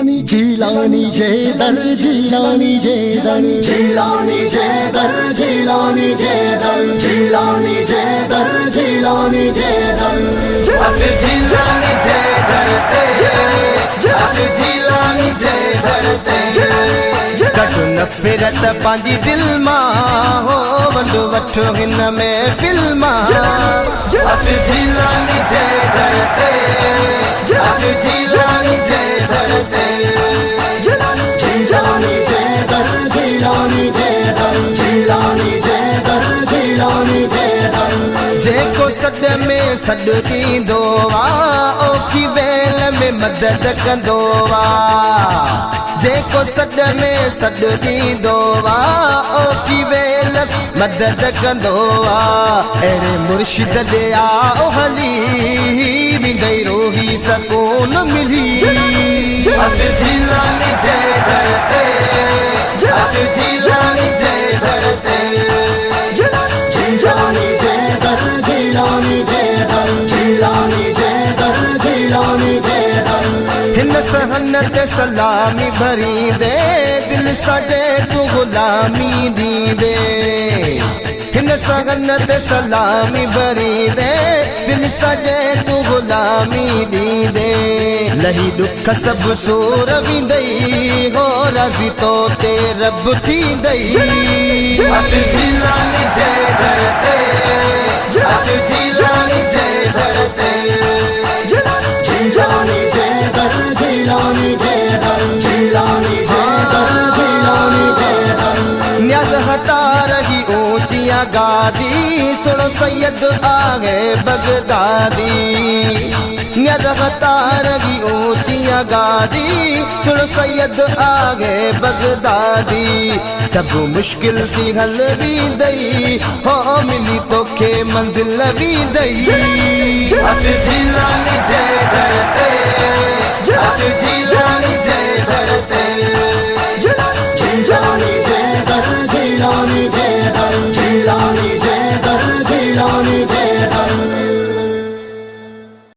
जिलानी जिलानी जेदर जिलानी जेदर जिलानी जेदर जिलानी जेदर जिलानी जेदर जिलानी जेदर अब जिलानी जेदर ते अब जिलानी जेदर ते कटु नफ़रत पंहिंजी दिल मां हो वंडो वठो हिन में फिल्मा अब जिलानी जेदर ते अब जिलानी जेदर ते जिलानी जेदर जिलानी जेदर जिलानी जेदर जिलानी जेदर जेको सॾ में सॾ थींदो आहे ओखी वेल में मदद कंदो आहे जेको सॾ में सॾ थींदो आहे ओखी वेल मदद कंदो आहे अहिड़े मुर्शिद ॾे आओ हली वेंदई रोही सकून मिली अब जिलानी जेदर ते अब जिलानी जेदर ते जिलानी जेदर जिलानी जेदर जिलानी जेदर जिलानी जेदर हिन सहन ते सलामी भरी दे दिल सजे तू गुलामी दी दे हिन सहन ते सलामी भरी दे दिल सजे तू गुलामी दी दे लही दुख सब सूर विंदई हो राज़ी तो ते रब थींदई अब जिलानी जेदर ते अब जिलानी जेदर ते जिलानी जेदर जिलानी जेदर जिलानी जेदर जिलानी जेदर न्याज़ हता रही ऊंचिया गादी सुनो सैयद आगे बगदादी न्याज़ हता रही ऊंचिया गादी सुनो सैयद आगे बगदादी सब मुश्किल थी हल भी दई हो मिली तोखे मंजिल भी दई अब जिलानी जेदर ते अब जिलानी